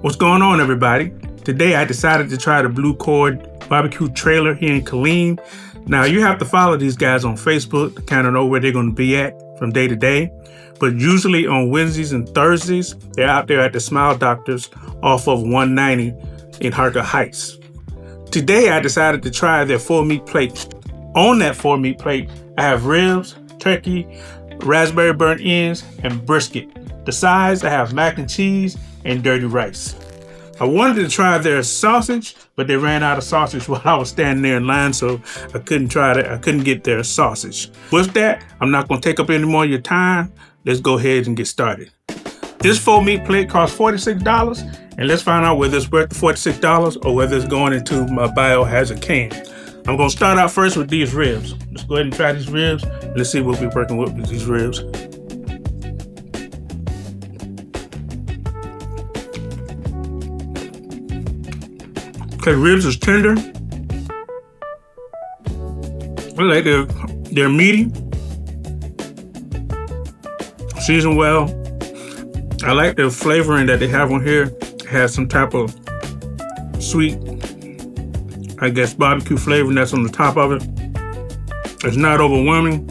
What's going on, everybody? Today I decided to try the Blue Cord barbecue trailer here in Killeen. Now you have to follow these guys on Facebook to kind of know where they're going to be at from day to day. But usually on Wednesdays and Thursdays, they're out there at the Smile Doctors off of 190 in Harker Heights. Today I decided to try their 4-meat plate. On that 4-meat plate, I have ribs, turkey, raspberry burnt ends, and brisket. The sides, I have mac and cheese and dirty rice. I wanted to try their sausage, but they ran out of sausage while I was standing there in line, so I couldn't try that. I couldn't get their sausage. With that, I'm not going to take up any more of your time. Let's go ahead and get started. This 4-meat plate costs $46, and let's find out whether it's worth the $46 or whether it's going into my biohazard can. I'm going to start out first with these ribs. Let's go ahead and try these ribs. Let's see what we're working with these ribs. Okay, ribs is tender. I like they're meaty. Seasoned well. I like the flavoring that they have on here. It has some type of sweet, I guess, barbecue flavoring that's on the top of it. It's not overwhelming.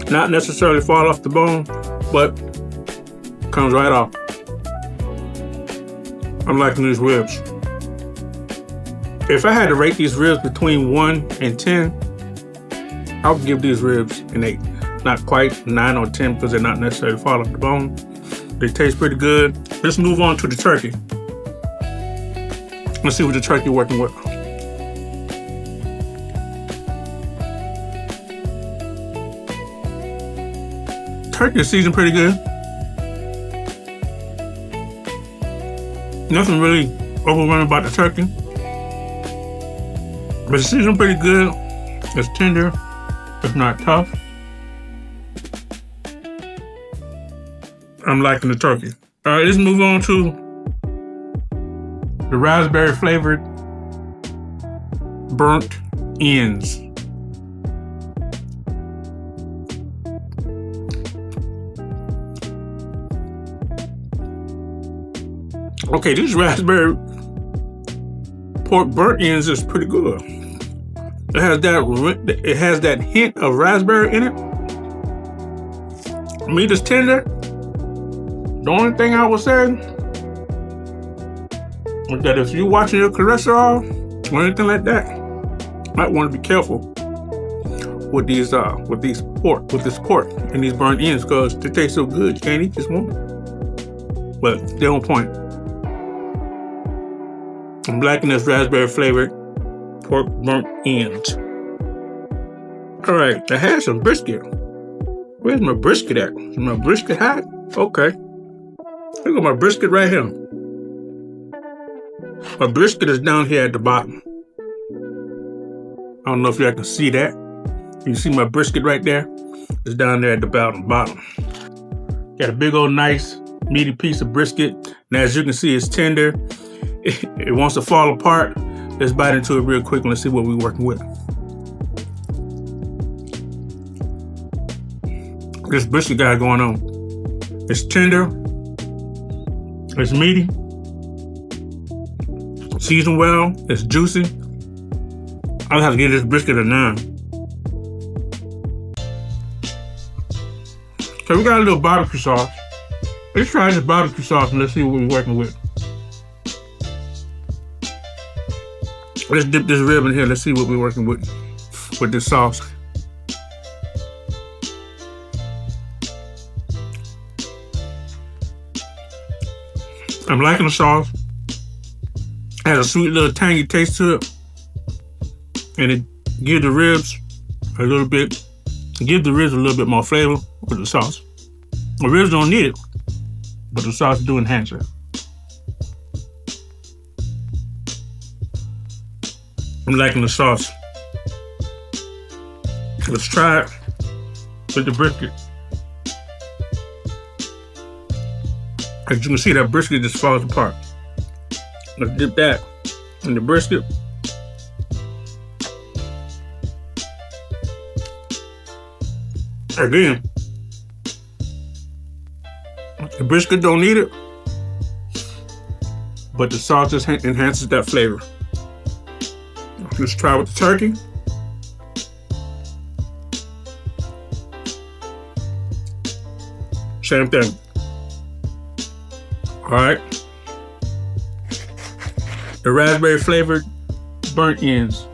Not necessarily fall off the bone, but comes right off. I'm liking these ribs. If I had to rate these ribs between 1 and 10, I would give these ribs an 8. Not quite 9 or 10 because they're not necessarily fall off the bone. They taste pretty good. Let's move on to the turkey. Let's see what the turkey working with. Turkey is seasoned pretty good. Nothing really overwhelming about the turkey. But it's seasoned pretty good. It's tender. It's not tough. I'm liking the turkey. All right, let's move on to the raspberry flavored burnt ends. Okay, these raspberry pork burnt ends is pretty good. It has that hint of raspberry in it. Meat is tender. The only thing I would say is that if you're watching your cholesterol or anything like that, you might want to be careful with this pork and these burnt ends because they taste so good you can't eat this one. But they're on point. I'm liking this raspberry flavored pork burnt ends. All right, I had some brisket. Where's my brisket at? Is my brisket hot? Okay. Look at my brisket right here. My brisket is down here at the bottom. I don't know if y'all can see that. You see my brisket right there? It's down there at the bottom. Got a big old nice meaty piece of brisket. And as you can see, it's tender. It wants to fall apart. Let's bite into it real quick and let's see what we're working with. This brisket got going on. It's tender. It's meaty. Seasoned well. It's juicy. I'll have to give this brisket a 9. So we got a little barbecue sauce. Let's try this barbecue sauce and let's see what we're working with. Let's dip this rib in here. Let's see what we're working with this sauce. I'm liking the sauce. It has a sweet little tangy taste to it. And it gives the ribs a little bit more flavor with the sauce. The ribs don't need it, but the sauce do enhance it. I'm liking the sauce. Let's try it with the brisket. As you can see, that brisket just falls apart. Let's dip that in the brisket. Again, The brisket don't need it, but the sauce just enhances that flavor. Let's try with the turkey. Same thing. All right. The raspberry flavored burnt ends.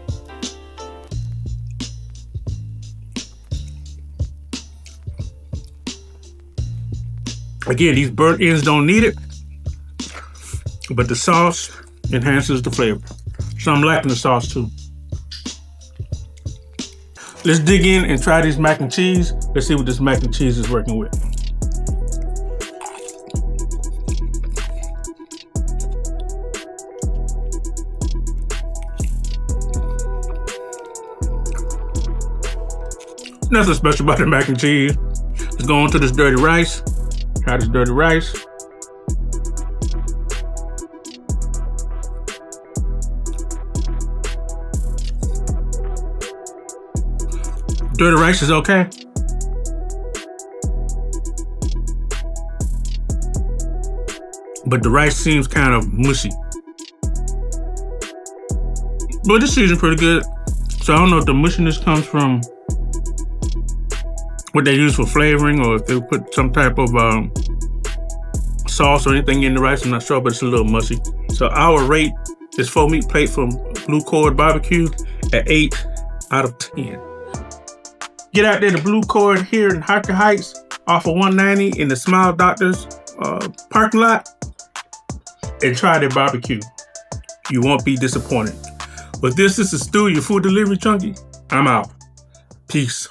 Again, these burnt ends don't need it, but the sauce enhances the flavor. So I'm liking the sauce too. Let's dig in and try this mac and cheese. Let's see what this mac and cheese is working with. Nothing special about the mac and cheese. Let's go on to this dirty rice. Try this dirty rice. Dirty rice is okay. But the rice seems kind of mushy. But this season's pretty good. So I don't know if the mushiness comes from what they use for flavoring, or if they put some type of sauce or anything in the rice. I'm not sure, but it's a little mushy. So I would rate this 4-meat plate from Blue Cord Barbecue at 8 out of 10. Get out there to Blue Cord here in Harker Heights off of 190 in the Smile Doctors parking lot and try their barbecue. You won't be disappointed. But this is Stu, your food delivery junkie. I'm out. Peace.